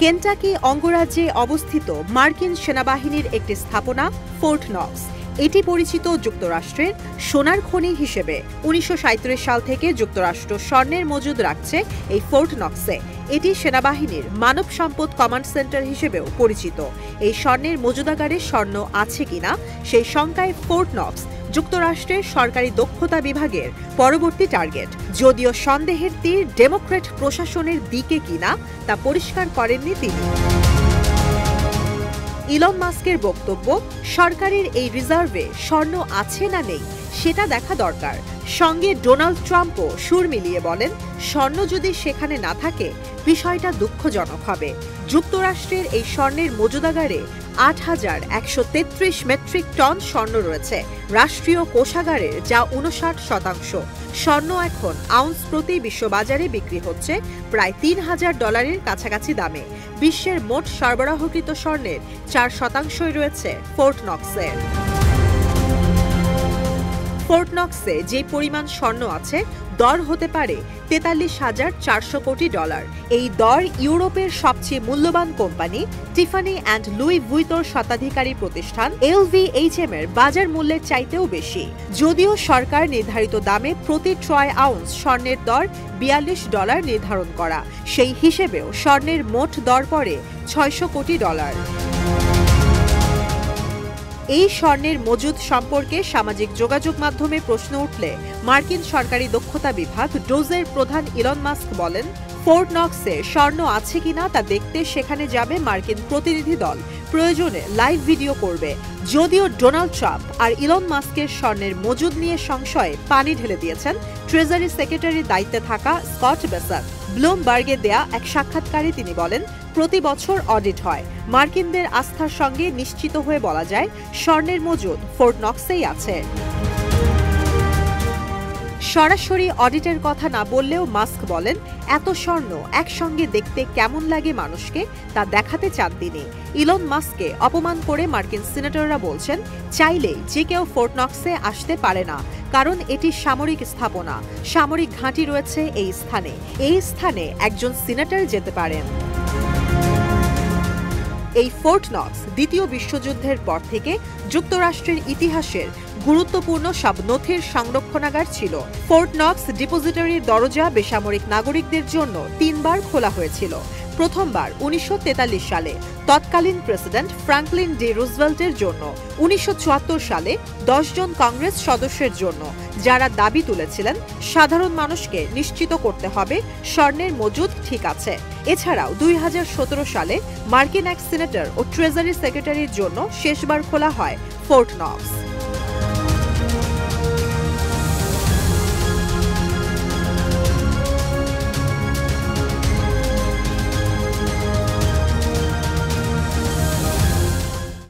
Kentucky অঙ্গরাজ্যে অবস্থিত মার্কিন সেনাবাহিনীর একটি স্থাপনা ফোর্ট নক্স। এটি পরিচিত যুক্তরাষ্ট্রের সোনার খনি হিসেবে। ১৯৩৭ সাল থেকে যুক্তরাষ্ট্র স্বর্ণের মজুদ রাখছে এই ফোর্ট নক্সে। এটি সেনাবাহিনীর মানব সম্পদ কমান্ড সেন্টার হিসেবেও পরিচিত। এই স্বর্ণের মজুদাগারে স্বর্ণ আছে কিনা সেই শঙ্কায় ফোর্ট নক্স যুক্তরাষ্ট্রের সরকারি দক্ষতা বিভাগের পরবর্তী টার্গেট। যদিও সন্দেহের তীর ডেমোক্র্যাট প্রশাসনের দিকে কিনা তা পরিষ্কার করেননি তিনি। ইলন মাস্কের বক্তব্য, সরকারের এই রিজার্ভে স্বর্ণ আছে না নেই সেটা দেখা দরকার। সঙ্গে ডোনাল্ড ট্রাম্পও সুর মিলিয়ে বলেন, স্বর্ণ যদি সেখানে না থাকে বিষয়টা দুঃখজনক হবে। যুক্তরাষ্ট্রের এই স্বর্ণের মজুদাগারে ৮,১৩৩ মেট্রিক টন স্বর্ণ রয়েছে রাষ্ট্রীয় কোষাগারের, যা ৫৯%। স্বর্ণ এখন আউন্স প্রতি বিশ্ববাজারে বিক্রি হচ্ছে প্রায় $৩,০০০ কাছাকাছি দামে। বিশ্বের মোট সরবরাহকৃত স্বর্ণের ৪% রয়েছে ফোর্ট নক্সে। ফোর্ট নক্সে যে পরিমাণ স্বর্ণ আছে দর হতে পারে $৪৩,৪০০ কোটি। এই দর ইউরোপের সবচেয়ে মূল্যবান কোম্পানি টিফানি অ্যান্ড লুই ভুইতোর স্বত্বাধিকারী প্রতিষ্ঠান LVMH এর বাজার মূল্যের চাইতেও বেশি। যদিও সরকার নির্ধারিত দামে প্রতি ট্রয় আউন্স স্বর্ণের দর $৪২ নির্ধারণ করা, সেই হিসেবেও স্বর্ণের মোট দর পড়ে $৬০০ কোটি। এই স্বর্ণের মজুদ সম্পর্কে সামাজিক যোগাযোগ মাধ্যমে প্রশ্ন উঠলে মার্কিন সরকারি দক্ষতা বিভাগ ডোজের প্রধান ইলন মাস্ক বলেন, ফোর্ট নক্সে স্বর্ণ আছে কিনা তা দেখতে সেখানে যাবে মার্কিন প্রতিনিধি দল, প্রয়োজনে লাইভ ভিডিও করবে। যদিও ডোনাল্ড ট্রাম্প আর ইলন মাস্কের স্বর্ণের মজুদ নিয়ে সংশয়ে পানি ঢেলে দিয়েছেন ট্রেজারি সেক্রেটারির দায়িত্বে থাকা স্কট বেসান। ব্লুমবার্গে দেয়া এক সাক্ষাৎকারে তিনি বলেন, প্রতি বছর অডিট হয়। মার্কিনদের আস্থার সঙ্গে নিশ্চিত হয়ে বলা যায় স্বর্ণের মজুদ ফোর্ট নক্সেই আছে। সরাসরি অডিটের কথা না বললেও মাস্ক বলেন, এত স্বর্ণ একসঙ্গে দেখতে কেমন লাগে মানুষকে তা দেখাতে চান তিনি। ইলন মাস্ককে অপমান করে মার্কিন সিনেটররা বলছেন, চাইলেই যে কেউ ফোর্ট নক্সে আসতে পারে না, কারণ এটি সামরিক স্থাপনা, সামরিক ঘাঁটি রয়েছে এই স্থানে। এই স্থানে একজন সিনেটর যেতে পারেন। এই ফোর্ট নক্স দ্বিতীয় বিশ্বযুদ্ধের পর থেকে যুক্তরাষ্ট্রের ইতিহাসের গুরুত্বপূর্ণ সব নথির সংরক্ষণাগার ছিল। ফোর্ট নক্স ডিপোজিটরির দরজা বেসামরিক নাগরিকদের জন্য ৩ বার খোলা হয়েছিল। প্রথমবার ১৯৪৩ সালে তৎকালীন প্রেসিডেন্ট ফ্রাঙ্কলিন ডি রুজভেল্টের জন্য, ১৯৭৪ সালে ১০ জন কংগ্রেস সদস্যের জন্য, যারা দাবি তুলেছিলেন সাধারণ মানুষকে নিশ্চিত করতে হবে স্বর্ণের মজুদ ঠিক আছে। এছাড়াও ২০১৭ সালে মার্কিন এক সিনেটর ও ট্রেজারি সেক্রেটারির জন্য শেষবার খোলা হয় ফোর্ট নক্স।